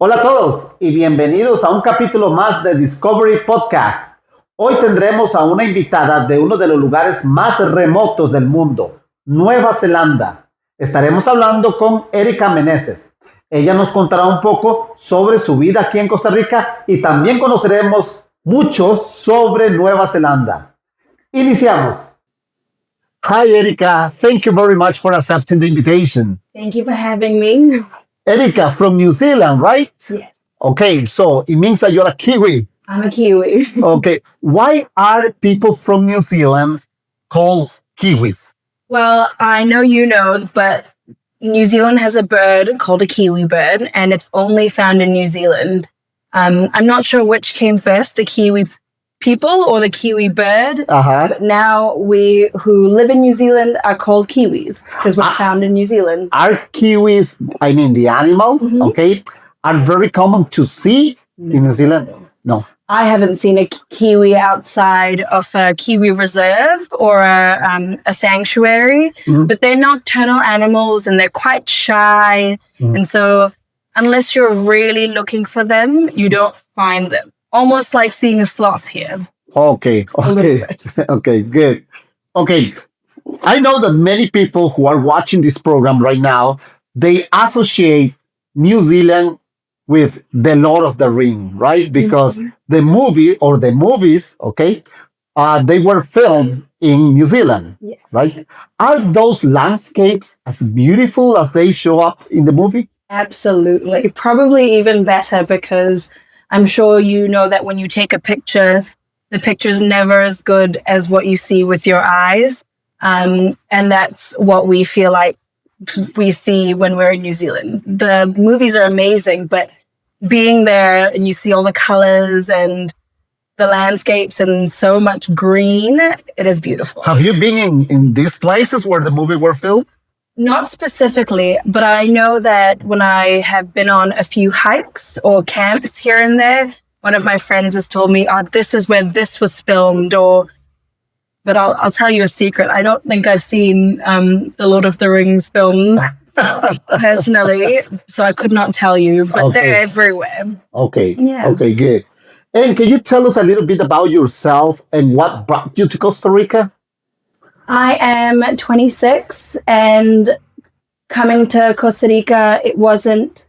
Hola a todos y bienvenidos a un capítulo más de Discovery Podcast. Hoy tendremos a una invitada de uno de los lugares más remotos del mundo, Nueva Zelanda. Estaremos hablando con Erika Menezes. Ella nos contará un poco sobre su vida aquí en Costa Rica y también conoceremos mucho sobre Nueva Zelanda. Iniciamos. Hi, Erika. Thank you very much for accepting the invitation. Thank you for having me. Erika, from New Zealand, right? Yes. Okay, so it means that you're a Kiwi. I'm a Kiwi. Okay, why are people from New Zealand called Kiwis? Well, I know you know, but New Zealand has a bird called a Kiwi bird, and it's only found in New Zealand. I'm not sure which came first, the Kiwi people or the Kiwi bird. But now we who live in New Zealand are called Kiwis because we're found in New Zealand. Are Kiwis, I mean the animal, okay, are very common to see in New Zealand? No. I haven't seen a Kiwi outside of a Kiwi reserve or a sanctuary, but they're nocturnal animals and they're quite shy. And so unless you're really looking for them, you don't find them. Almost like seeing a sloth here. Okay, good. Okay, I know that many people who are watching this program right now, they associate New Zealand with the Lord of the Ring, right? Because the movie or the movies, okay, they were filmed in New Zealand, Yes. right? Are those landscapes as beautiful as they show up in the movie? Absolutely. Probably even better because I'm sure you know that when you take a picture, the picture's never as good as what you see with your eyes. And that's what we feel like we see when we're in New Zealand. The movies are amazing, but being there and you see all the colors and the landscapes and so much green, it is beautiful. Have you been in these places where the movie were filmed? Not specifically, but I know that when I have been on a few hikes or camps here and there, one of my friends has told me, oh, this is where this was filmed, but I'll tell you a secret. I don't think I've seen the Lord of the Rings films personally, so I could not tell you, but they're everywhere. Okay. Yeah. Okay, good. And can you tell us a little bit about yourself and what brought you to Costa Rica? I am 26 and coming to Costa Rica, it wasn't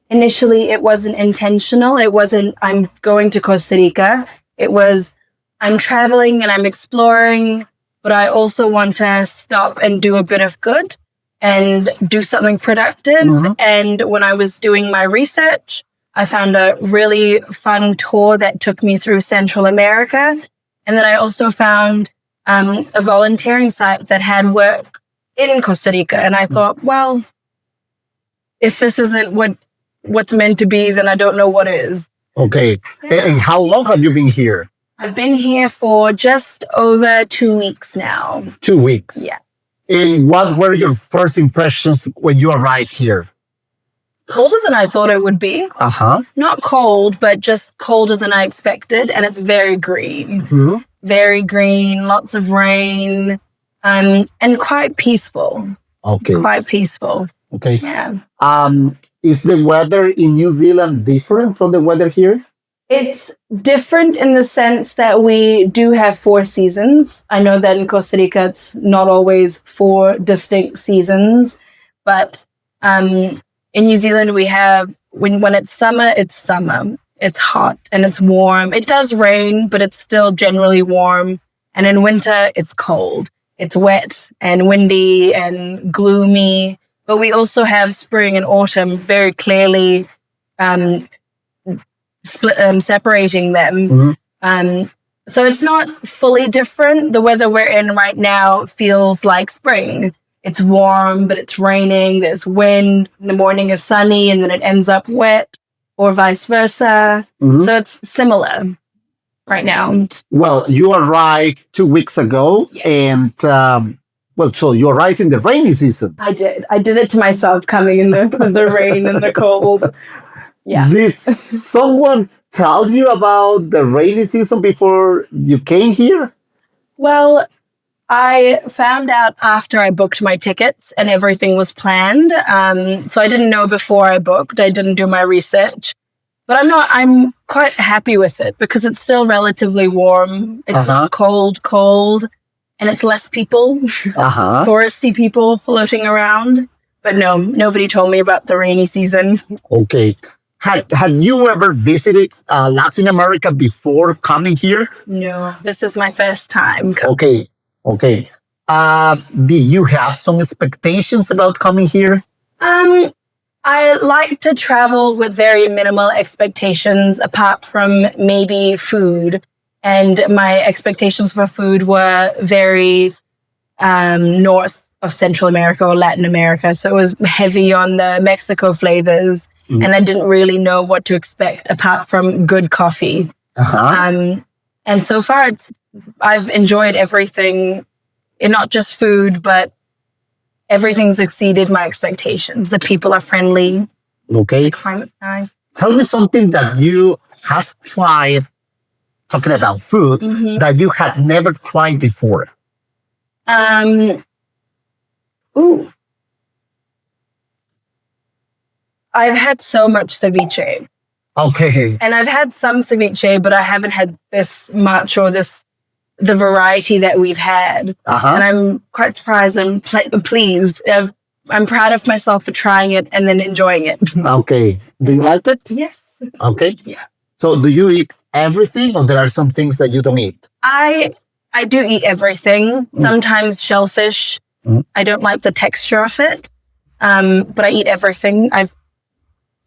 intentional. It wasn't, I'm going to Costa Rica. It was, I'm traveling and I'm exploring, but I also want to stop and do a bit of good and do something productive. And when I was doing my research, I found a really fun tour that took me through Central America. And then I also found a volunteering site that had work in Costa Rica. And I thought, well, if this isn't what's meant to be, then I don't know what is. Okay. Yeah. And how long have you been here? I've been here for just over 2 weeks now. 2 weeks. Yeah. And what were your first impressions when you arrived here? Colder than I thought it would be. Not cold, but just colder than I expected. And it's very green. Very green, lots of rain, and quite peaceful. Okay. Quite peaceful. Okay. Yeah. Is the weather in New Zealand different from the weather here? It's different in the sense that we do have 4 seasons. I know that in Costa Rica, it's not always 4 distinct seasons, but in New Zealand, we have, when it's summer, it's summer. It's hot and it's warm. It does rain, but it's still generally warm. And in winter, it's cold. It's wet and windy and gloomy. But we also have spring and autumn very clearly separating them. So it's not fully different. The weather we're in right now feels like spring. It's warm, but it's raining. There's wind. In the morning is sunny and then it ends up wet. Or vice versa. So it's similar right now. Well, you arrived 2 weeks ago, and so you arrived in the rainy season. I did. I did it to myself, coming in the rain and the cold. Yeah. Did someone tell you about the rainy season before you came here? Well, I found out after I booked my tickets and everything was planned. So I didn't know before I booked. I didn't do my research. But I'm quite happy with it because it's still relatively warm. It's cold, and it's less people, touristy people floating around. But no, nobody told me about the rainy season. Okay. Had you ever visited Latin America before coming here? No, this is my first time. Okay. Okay. Did you have some expectations about coming here? I like to travel with very minimal expectations apart from maybe food. And my expectations for food were very north of Central America or Latin America. So it was heavy on the Mexico flavors. And I didn't really know what to expect apart from good coffee. And so far, I've enjoyed everything, and not just food, but everything's exceeded my expectations. The people are friendly. Okay. The climate's nice. Tell me something that you have tried, talking about food, that you had never tried before. I've had so much ceviche. Okay. And I've had some ceviche, but I haven't had this much or the variety that we've had. And I'm quite surprised and pleased. I'm proud of myself for trying it and then enjoying it. Okay. Do you like it? Yes. Okay. Yeah. So do you eat everything, or there are some things that you don't eat? I do eat everything. Sometimes shellfish. I don't like the texture of it. But I eat everything. I've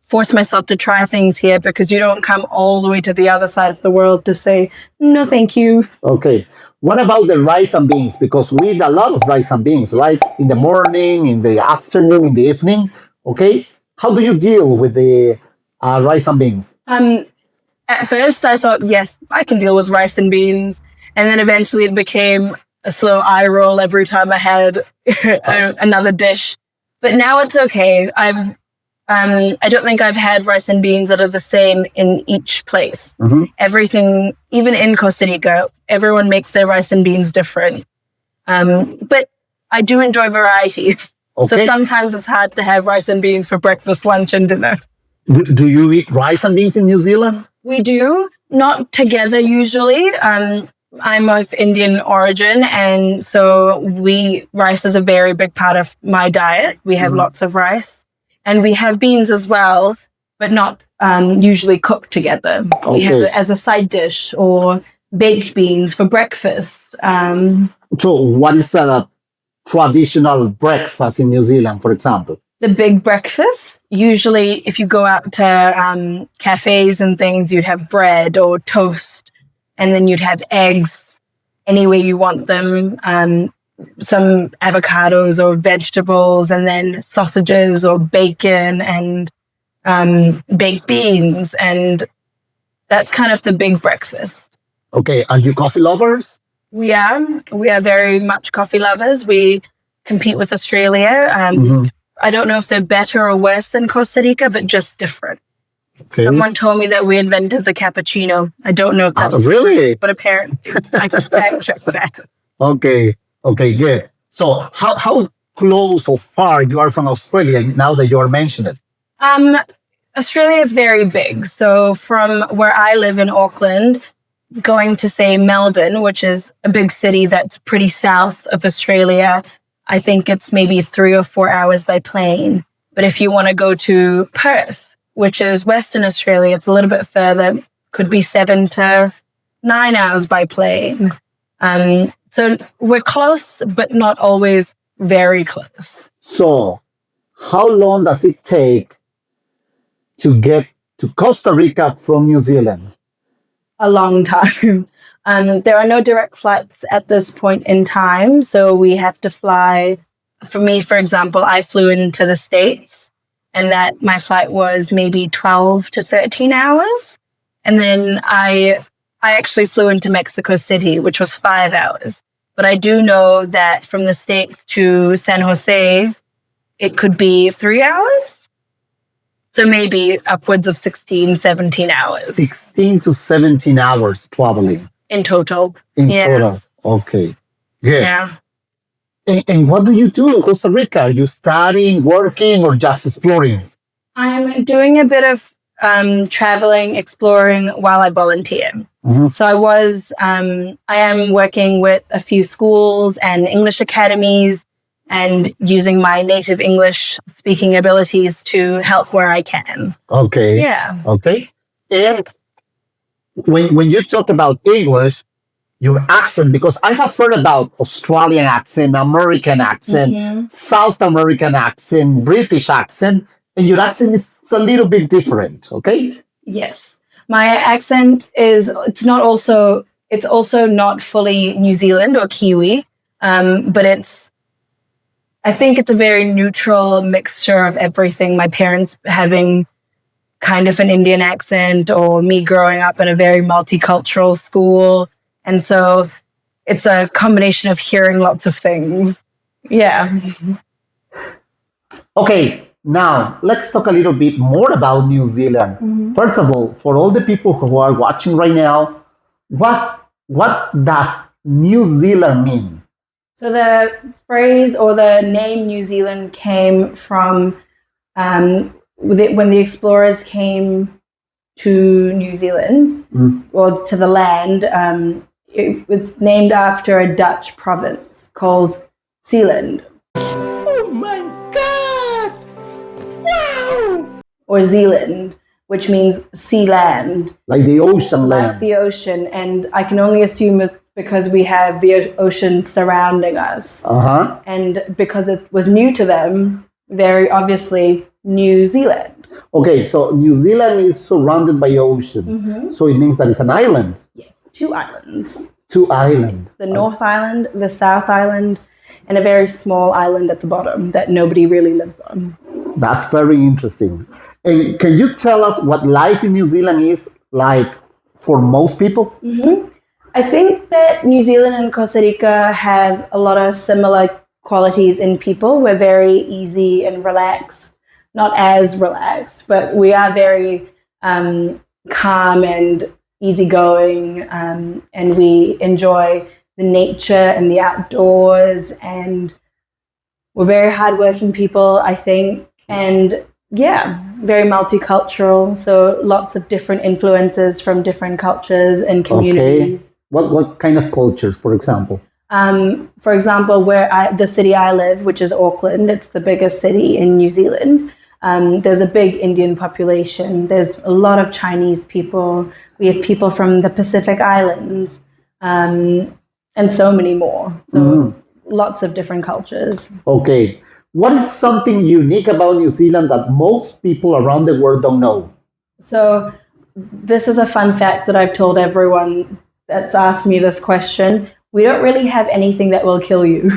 forced myself to try things here because you don't come all the way to the other side of the world to say, no, thank you. Okay. What about the rice and beans? Because we eat a lot of rice and beans, right? In the morning, in the afternoon, in the evening. Okay. How do you deal with the rice and beans? At first, I thought, yes, I can deal with rice and beans. And then eventually it became a slow eye roll every time I had another dish. But now it's okay. I don't think I've had rice and beans that are the same in each place. Everything, even in Costa Rica, everyone makes their rice and beans different. But I do enjoy variety. Okay. So sometimes it's hard to have rice and beans for breakfast, lunch, and dinner. Do you eat rice and beans in New Zealand? We do, not together usually. I'm of Indian origin, and so rice is a very big part of my diet. We have lots of rice. And we have beans as well, but not usually cooked together. Okay. We have it as a side dish or baked beans for breakfast. So what is a traditional breakfast in New Zealand, for example? The big breakfast. Usually if you go out to cafes and things, you'd have bread or toast, and then you'd have eggs any way you want them. Some avocados or vegetables, and then sausages or bacon and baked beans. And that's kind of the big breakfast. Okay. Are you coffee lovers? We are very much coffee lovers. We compete with Australia. I don't know if they're better or worse than Costa Rica, but just different. Okay. Someone told me that we invented the cappuccino. I don't know if that's really, but apparently I can fact check that. Okay. Okay, good. So how close or far you are from Australia now that you are mentioning it? Australia is very big. So from where I live in Auckland, going to say Melbourne, which is a big city that's pretty south of Australia, I think it's maybe 3 or 4 hours by plane. But if you want to go to Perth, which is Western Australia, it's a little bit further, could be 7 to 9 hours by plane. So we're close, but not always very close. So how long does it take to get to Costa Rica from New Zealand? A long time. There are no direct flights at this point in time. So we have to fly. For me, for example, I flew into the States, and my flight was maybe 12 to 13 hours. And then I actually flew into Mexico City, which was 5 hours. But I do know that from the States to San Jose, it could be 3 hours. So maybe upwards of 16, 17 hours. 16 to 17 hours traveling. In total. In total. Okay. Good. Yeah. And what do you do in Costa Rica? Are you studying, working, or just exploring? I'm doing a bit of traveling, exploring while I volunteer. So I am working with a few schools and English academies and using my native English speaking abilities to help where I can. Okay. Yeah. Okay. And when you talk about English, your accent, because I have heard about Australian accent, American accent, South American accent, British accent, and your accent is a little bit different, okay? Yes. My accent it's also not fully New Zealand or Kiwi, but I think it's a very neutral mixture of everything. My parents having kind of an Indian accent, or me growing up in a very multicultural school. And so it's a combination of hearing lots of things. Yeah. Okay, now let's talk a little bit more about New Zealand. First of all, for all the people who are watching right now, what does New Zealand mean? So the phrase or the name New Zealand came from when the explorers came to New Zealand or to the land. It was named after a Dutch province called Zeeland. Oh my God! Wow! Or Zealand, which means sea land. Like the ocean Like land. the ocean. And I can only assume it's because we have the ocean surrounding us. And because it was new to them, very obviously New Zealand. Okay, so New Zealand is surrounded by ocean. So it means that it's an island. Yes, 2 islands. 2 islands. The North Island, the South Island, and a very small island at the bottom that nobody really lives on. That's very interesting. And can you tell us what life in New Zealand is like for most people? I think that New Zealand and Costa Rica have a lot of similar qualities in people. We're very easy and relaxed. Not as relaxed, but we are very calm and easygoing, and we enjoy the nature and the outdoors, and we're very hardworking people, I think, and yeah, very multicultural, so lots of different influences from different cultures and communities. Okay. What kind of cultures, for example? For example, the city I live, which is Auckland, it's the biggest city in New Zealand. There's a big Indian population. There's a lot of Chinese people. We have people from the Pacific Islands, and so many more. So lots of different cultures. Okay. What is something unique about New Zealand that most people around the world don't know? So this is a fun fact that I've told everyone that's asked me this question. We don't really have anything that will kill you.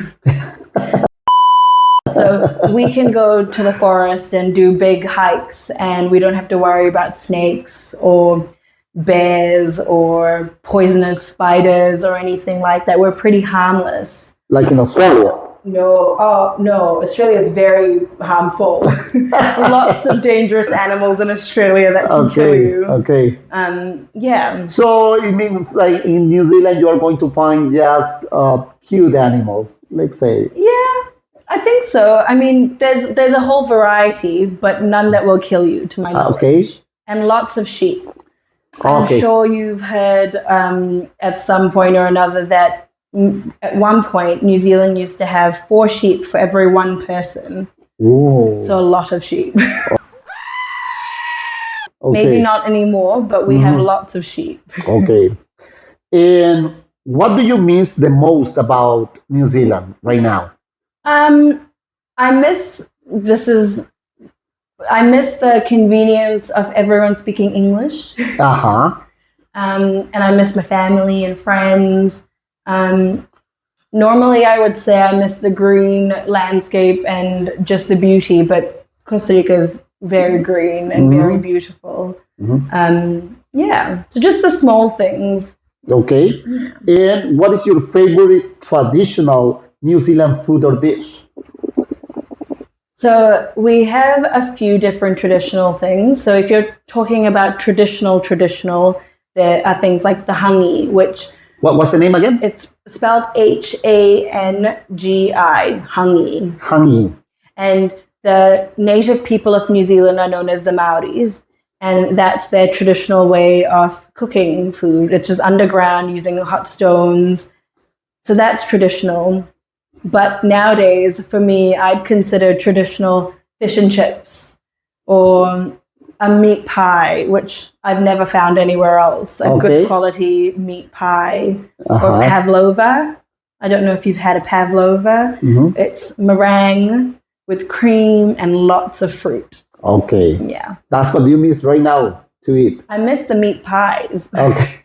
So we can go to the forest and do big hikes, and we don't have to worry about snakes or bears or poisonous spiders or anything like that. We're pretty harmless. Like in Australia? No, Australia is very harmful. Lots of dangerous animals in Australia that can kill you. Okay. Yeah. So it means like in New Zealand you are going to find just cute animals, let's say. Yeah, I think so. I mean, there's a whole variety, but none that will kill you, to my knowledge. Okay. And lots of sheep. Okay. I'm sure you've heard at some point or another that at one point New Zealand used to have 4 sheep for every 1 person. Ooh. So a lot of sheep. Okay. Maybe not anymore, but we have lots of sheep. Okay. And what do you miss the most about New Zealand right now? I miss the convenience of everyone speaking English. And I miss my family and friends. Normally I would say I miss the green landscape and just the beauty, but Costa Rica is very green and very beautiful. Yeah, so just the small things. Okay. And what is your favorite traditional New Zealand food or dish? So we have a few different traditional things. So if you're talking about traditional, there are things like the hangi, which... What's the name again? It's spelled Hangi, hangi. Hangi. And the native people of New Zealand are known as the Maoris. and that's their traditional way of cooking food. It's just underground using hot stones. So that's traditional. But nowadays, for me, I'd consider traditional fish and chips or a meat pie, which I've never found anywhere else. A good quality meat pie or pavlova. I don't know if you've had a pavlova. It's meringue with cream and lots of fruit. Okay. Yeah. That's what you miss right now to eat. I miss the meat pies. Okay.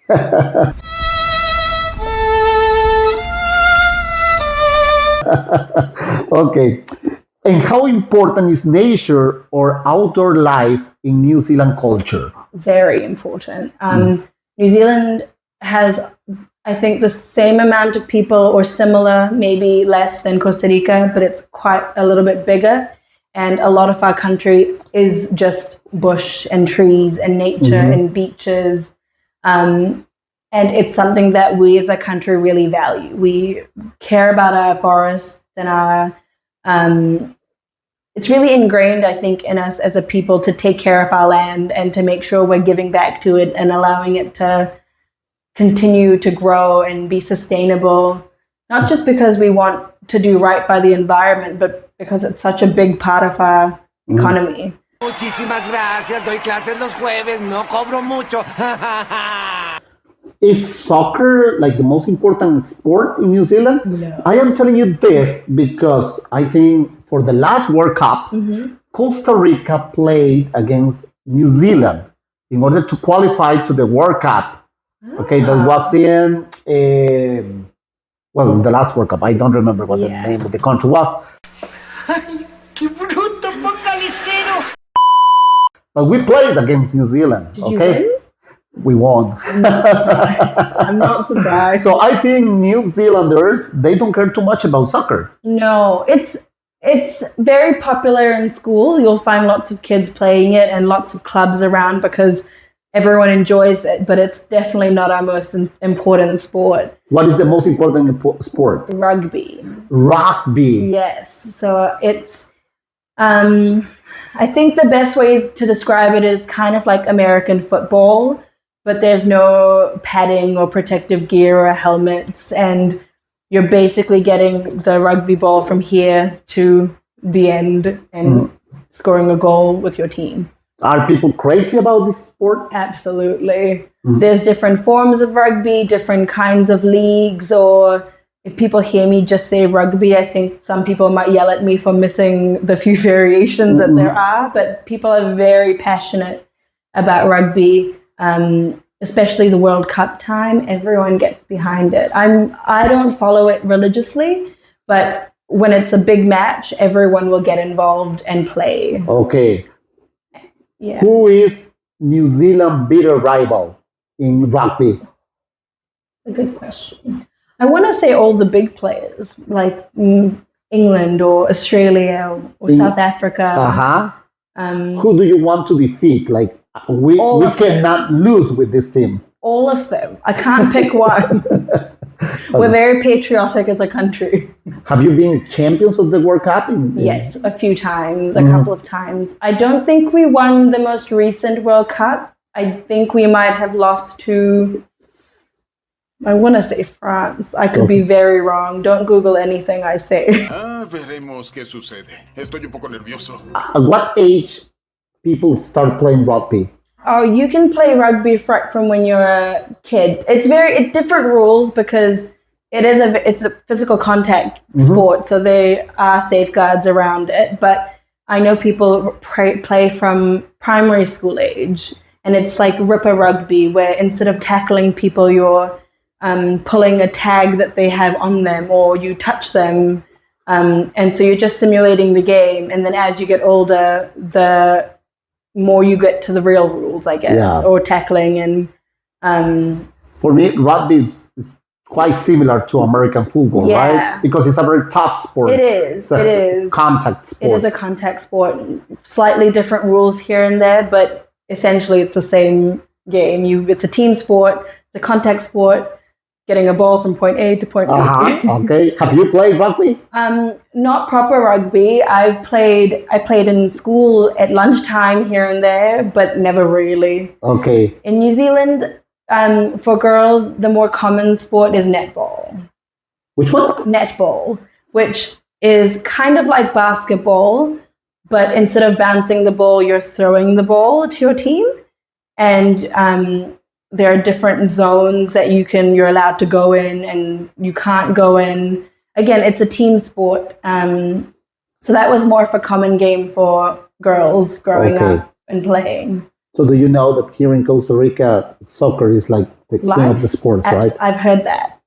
Okay. And how important is nature or outdoor life in New Zealand culture? Very important. New Zealand has, I think, the same amount of people or similar, maybe less than Costa Rica, but it's quite a little bit bigger. And a lot of our country is just bush and trees and nature and beaches. And it's something that we as a country really value. We care about our forests and our it's really ingrained, I think, in us as a people to take care of our land and to make sure we're giving back to it and allowing it to continue to grow and be sustainable, not just because we want to do right by the environment, but because it's such a big part of our economy. Muchísimas gracias. Doy clases los jueves. No cobro mucho. Is soccer like the most important sport in New Zealand? No. I am telling you this because I think for the last World Cup, Costa Rica played against New Zealand in order to qualify to the World Cup. Okay, that was in, the last World Cup. I don't remember what the name of the country was. Ay, qué bruto, focalicero. But we played against New Zealand. Did you win? We won. I'm not surprised. So I think New Zealanders, they don't care too much about soccer. No, it's very popular in school. You'll find lots of kids playing it and lots of clubs around because everyone enjoys it, but it's definitely not our most important sport. What is the most important sport? Rugby. Rugby. Yes. So it's, I think the best way to describe it is kind of like American football, but there's no padding or protective gear or helmets, and you're basically getting the rugby ball from here to the end and scoring a goal with your team. Are people crazy about this sport? Absolutely. There's different forms of rugby, different kinds of leagues, or if people hear me just say rugby, I think some people might yell at me for missing the few variations that there are, but people are very passionate about rugby. Especially the World Cup time, everyone gets behind it. I don't follow it religiously, but when it's a big match, everyone will get involved and play. Okay. Yeah. Who is New Zealand bitter rival in rugby? A good question. I want to say all the big players, like England or Australia or South Africa. Who do you want to defeat? Like, we cannot lose with this team. All of them. I can't pick one. We're very patriotic as a country. Have you been champions of the World Cup? Yes, a few times, a couple of times. I don't think we won the most recent World Cup. I think we might have lost to, I want to say France. I could be very wrong. Don't Google anything I say. Veremos qué sucede. Estoy un poco nervioso. At what age people start playing rugby? Oh, you can play rugby from when you're a kid. It's different rules because it's a physical contact sport, so there are safeguards around it. But I know people play from primary school age, and it's like ripper rugby, where instead of tackling people, you're pulling a tag that they have on them, or you touch them, and so you're just simulating the game. And then as you get older, the more you get to the real rules, I guess, or tackling. And for me, rugby is quite similar to American football, right? Because it's a very tough sport. It is. It is contact sport. It is a contact sport. Slightly different rules here and there, but essentially it's the same game. It's a team sport. It's a contact sport. getting a ball from point A to point B. Okay. Have you played rugby? Not proper rugby. I played in school at lunchtime here and there, but never really. Okay. In New Zealand, for girls, the more common sport is netball. Which one? Netball, which is kind of like basketball, but instead of bouncing the ball, you're throwing the ball to your team. And there are different zones that you're allowed to go in and you can't go in. Again, it's a team sport. So that was more of a common game for girls growing up and playing. So do you know that here in Costa Rica, soccer is like the king of the sports, right? I've heard that.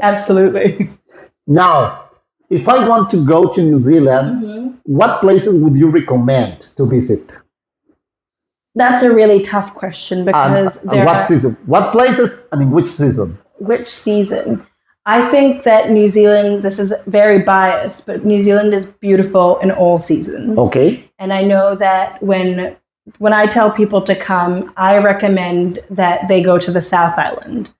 Absolutely. Now, if I want to go to New Zealand, what places would you recommend to visit? That's a really tough question because what season? What places and in which season? Which season? I think that New Zealand, this is very biased, but New Zealand is beautiful in all seasons. Okay. And I know that when I tell people to come, I recommend that they go to the South Island.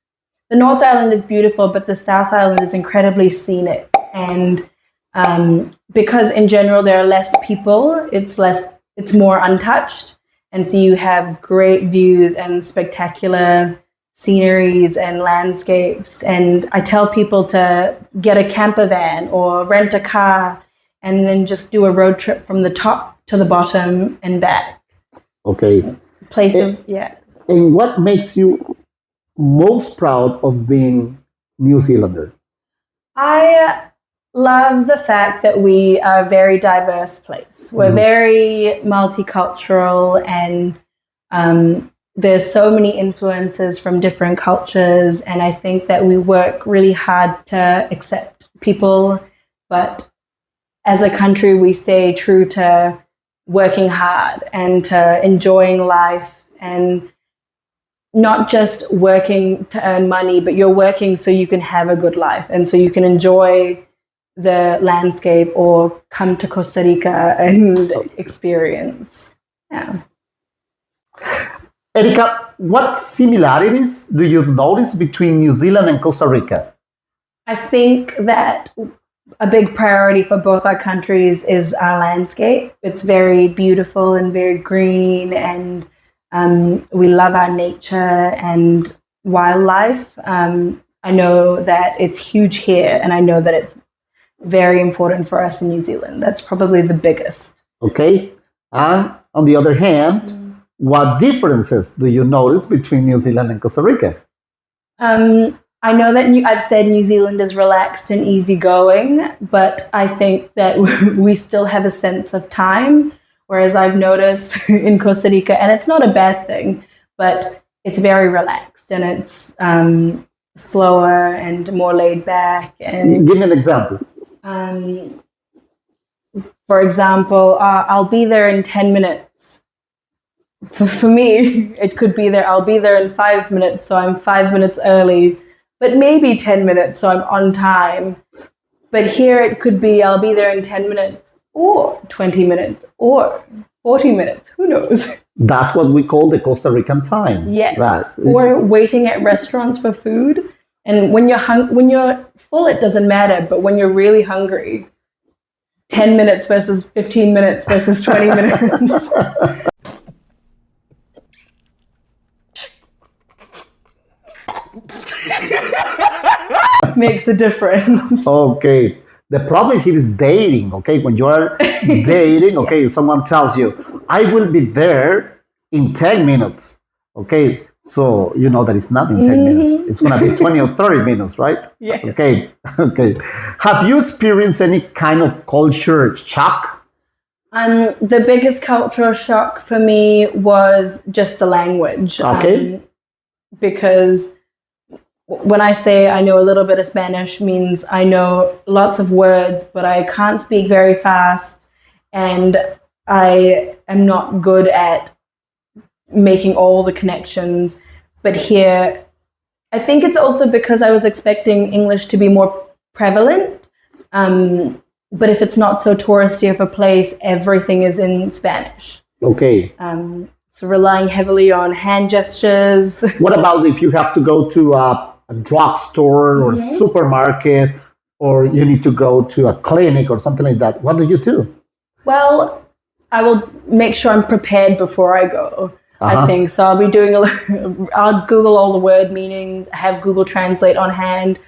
The North Island is beautiful, but the South Island is incredibly scenic. And because in general there are less people, it's more untouched. And so you have great views and spectacular sceneries and landscapes. And I tell people to get a camper van or rent a car and then just do a road trip from the top to the bottom and back. Okay. Places, And what makes you most proud of being New Zealander? I love the fact that we are a very diverse place. We're very multicultural and there's so many influences from different cultures. And I think that we work really hard to accept people. But as a country, we stay true to working hard and to enjoying life and not just working to earn money, but you're working so you can have a good life and so you can enjoy the landscape or come to Costa Rica and experience. Yeah. Erika, what similarities do you notice between New Zealand and Costa Rica? I think that a big priority for both our countries is our landscape. It's very beautiful and very green, and we love our nature and wildlife. I know that it's huge here, and I know that it's very important for us in New Zealand. That's probably the biggest. Okay. And on the other hand, what differences do you notice between New Zealand and Costa Rica? I know that I've said New Zealand is relaxed and easygoing, but I think that we still have a sense of time, whereas I've noticed in Costa Rica, and it's not a bad thing, but it's very relaxed and it's slower and more laid back. And give me an example. For example, I'll be there in 10 minutes. For me, it could be there. I'll be there in 5 minutes, so I'm 5 minutes early, but maybe 10 minutes, so I'm on time. But here it could be I'll be there in 10 minutes or 20 minutes or 40 minutes. Who knows? That's what we call the Costa Rican time. Yes. Right. Or waiting at restaurants for food. And when you're full, it doesn't matter. But when you're really hungry, 10 minutes versus 15 minutes versus 20 minutes. Makes a difference. Okay. The problem here is dating. Okay. When you are dating, okay, someone tells you, I will be there in 10 minutes. Okay. So you know that it's not in 10 minutes. It's going to be 20 or 30 minutes, right? Yes. Okay. Okay. Have you experienced any kind of culture shock? The biggest cultural shock for me was just the language. Okay. Because when I say I know a little bit of Spanish, means I know lots of words, but I can't speak very fast, and I am not good at making all the connections. But here, I think it's also because I was expecting English to be more prevalent. But if it's not so touristy of a place, everything is in Spanish. Okay. So relying heavily on hand gestures. What about if you have to go to a a drugstore or a supermarket, or you need to go to a clinic or something like that, what do you do? Well, I will make sure I'm prepared before I go. Uh-huh. I think so. I'll be doing I'll Google all the word meanings, have Google Translate on hand,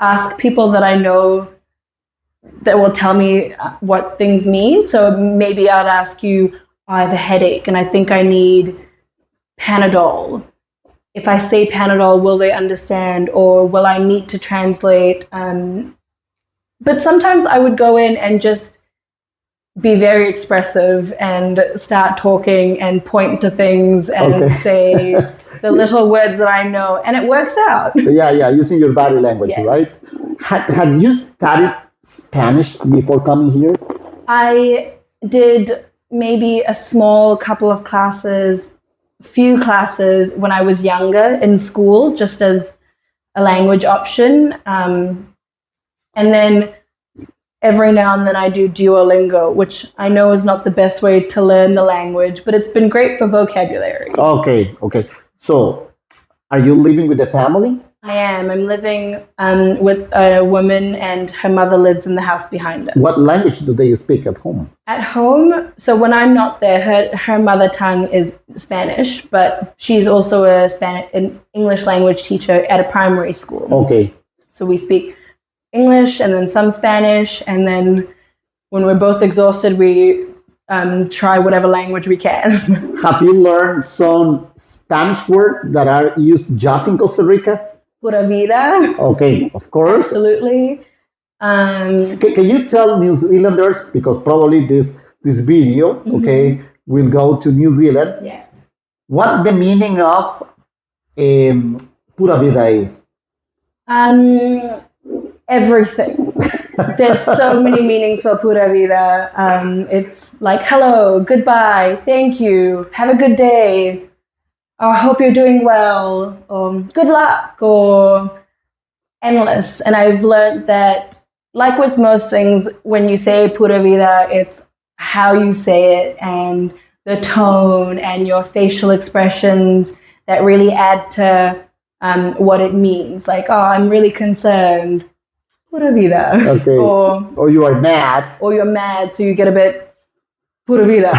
ask people that I know that will tell me what things mean. So maybe I'd ask you, I have a headache and I think I need Panadol. If I say Panadol, will they understand, or will I need to translate? But sometimes I would go in and just be very expressive and start talking and point to things and say the little words that I know, and it works out. Yeah, using your body language, Yes. right? Had you studied Spanish before coming here? I did maybe a small couple of classes, few classes when I was younger in school, just as a language option. And then every now and then I do Duolingo, which I know is not the best way to learn the language, but it's been great for vocabulary. Okay. So, are you living with the family? I am. I'm living with a woman, and her mother lives in the house behind us. What language do they speak at home? At home, so when I'm not there, her mother tongue is Spanish, but she's also an English language teacher at a primary school. Okay. So we speak English and then some Spanish, and then when we're both exhausted, we try whatever language we can. Have you learned some Spanish words that are used just in Costa Rica? Pura vida. Okay, of course. Absolutely. Can you tell New Zealanders, because probably this video, okay, will go to New Zealand, Yes. what the meaning of pura vida is? Everything. There's so many meanings for pura vida. It's like hello, goodbye, thank you, have a good day, I hope you're doing well, or good luck, or endless. And I've learned that, like with most things, when you say pura vida, it's how you say it and the tone and your facial expressions that really add to what it means. Like, oh, I'm really concerned. Pura vida. Okay. Or you are mad. Or you're mad, so you get a bit pura vida.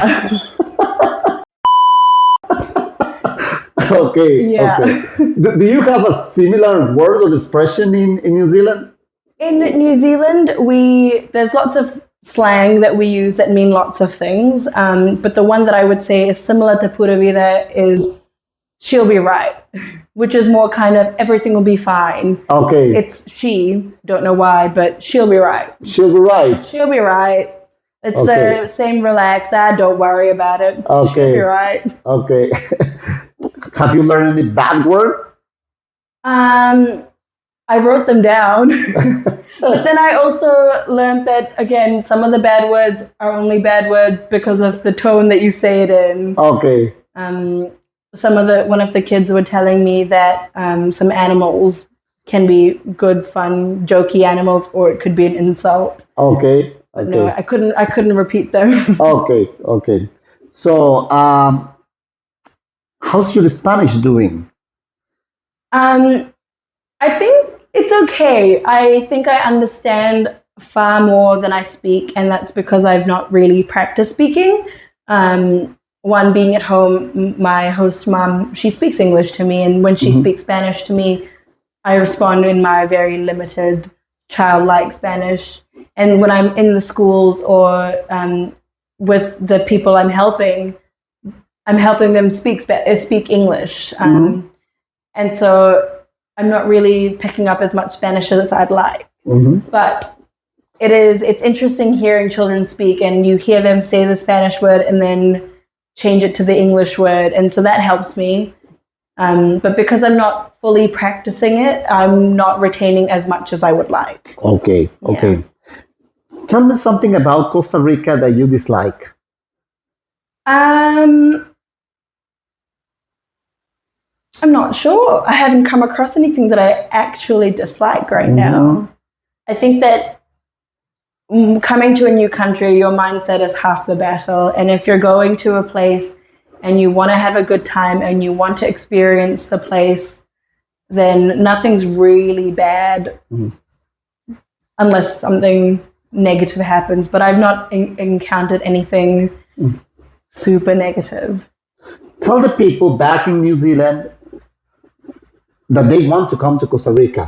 Okay. Yeah. Okay. Do you have a similar word or expression in New Zealand? In New Zealand, there's lots of slang that we use that mean lots of things. But the one that I would say is similar to pura vida is she'll be right, which is more kind of everything will be fine. Okay. It's she, don't know why, but she'll be right. She'll be right. She'll be right. It's Okay. the same relax, don't worry about it. Okay. She'll be right. Okay. Have you learned any bad word? I wrote them down. But then I also learned that, again, some of the bad words are only bad words because of the tone that you say it in. Okay. One of the kids were telling me that some animals can be good, fun, jokey animals, or it could be an insult. Okay. Okay. No, I couldn't repeat them. Okay. So, how's your Spanish doing? I think it's okay. I think I understand far more than I speak, and that's because I've not really practiced speaking. One, being at home, my host mom, she speaks English to me, and when she speaks Spanish to me, I respond in my very limited, childlike Spanish. And when I'm in the schools or with the people I'm helping them speak English. And so I'm not really picking up as much Spanish as I'd like. But it's interesting hearing children speak, and you hear them say the Spanish word and then change it to the English word. And so that helps me. But because I'm not fully practicing it, I'm not retaining as much as I would like. Okay. Yeah. Tell me something about Costa Rica that you dislike. I'm not sure. I haven't come across anything that I actually dislike right now. I think that coming to a new country, your mindset is half the battle. And if you're going to a place and you want to have a good time and you want to experience the place, then nothing's really bad unless something negative happens. But I've not encountered anything super negative. Tell the people back in New Zealand that they want to come to Costa Rica.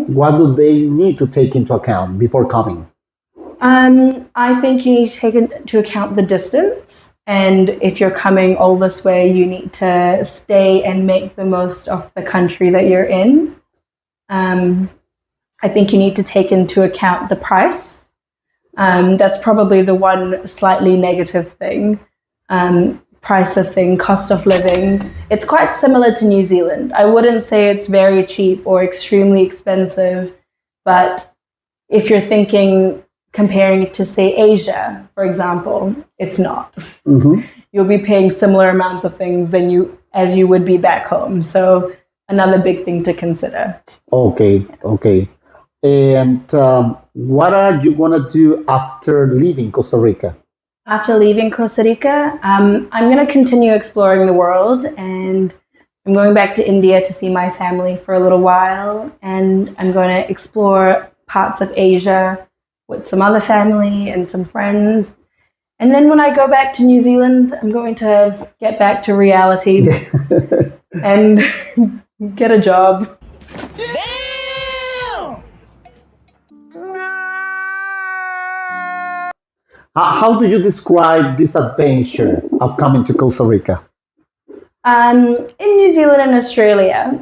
What do they need to take into account before coming? I think you need to take into account the distance. And if you're coming all this way, you need to stay and make the most of the country that you're in. I think you need to take into account the price. That's probably the one slightly negative thing. Price of thing, cost of living. It's quite similar to New Zealand. I wouldn't say it's very cheap or extremely expensive, but if you're thinking comparing it to, say, Asia, for example, it's not. You'll be paying similar amounts of things as you would be back home. So another big thing to consider. Okay. And what are you going to do after leaving Costa Rica? After leaving Costa Rica, I'm going to continue exploring the world, and I'm going back to India to see my family for a little while, and I'm going to explore parts of Asia with some other family and some friends. And then when I go back to New Zealand, I'm going to get back to reality and get a job. How do you describe this adventure of coming to Costa Rica? In New Zealand and Australia,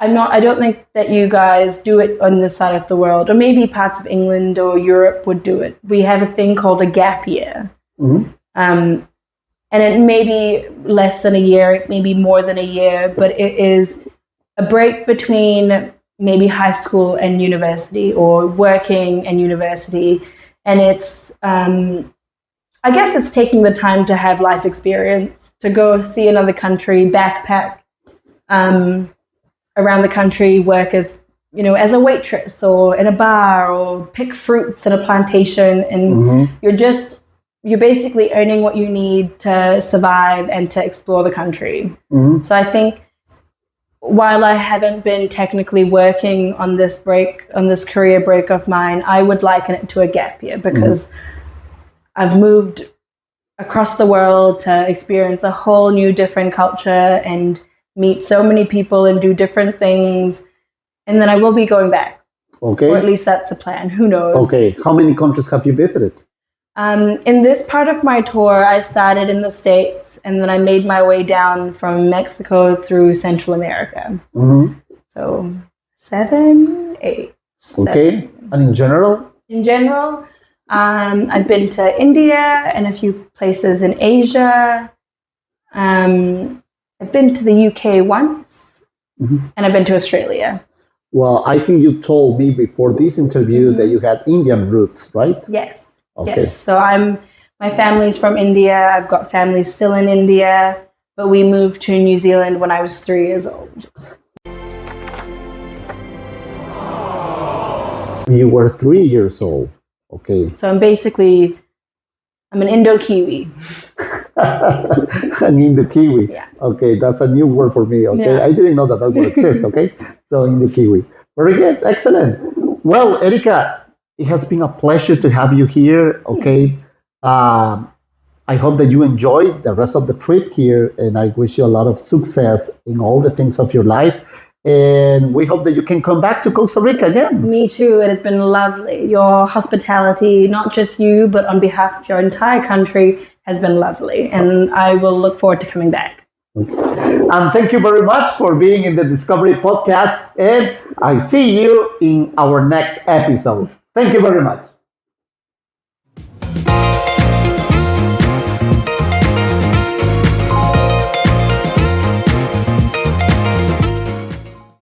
I don't think that you guys do it on this side of the world, or maybe parts of England or Europe would do it. We have a thing called a gap year. And it may be less than a year, it may be more than a year, but it is a break between maybe high school and university, or working and university. And it's, I guess it's taking the time to have life experience, to go see another country, backpack around the country, work as a waitress or in a bar, or pick fruits in a plantation. And you're basically earning what you need to survive and to explore the country. So I think while I haven't been technically working on this career break of mine, I would liken it to a gap year, because I've moved across the world to experience a whole new different culture and meet so many people and do different things. And then I will be going back. Okay. Or at least that's the plan. Who knows? Okay. How many countries have you visited? In this part of my tour, I started in the States, and then I made my way down from Mexico through Central America. So 7, 8. Okay. 7. And in general? In general, I've been to India and a few places in Asia. I've been to the UK once, and I've been to Australia. Well, I think you told me before this interview that you had Indian roots, right? Yes. Okay. Yes. So my family's from India. I've got family still in India, but we moved to New Zealand when I was 3 years old. You were 3 years old. Okay. So I'm an Indo-Kiwi. An Indo-Kiwi. Yeah. Okay, that's a new word for me. Okay, Yeah. I didn't know that word exists. Okay, so Indo-Kiwi. Very good. Excellent. Well, Erika, it has been a pleasure to have you here. Okay. I hope that you enjoyed the rest of the trip here, and I wish you a lot of success in all the things of your life. And we hope that you can come back to Costa Rica again. Me too. It has been lovely. Your hospitality, not just you, but on behalf of your entire country, has been lovely. And I will look forward to coming back. Okay. And thank you very much for being in the Discovery Podcast. And I see you in our next episode. Thank you very much.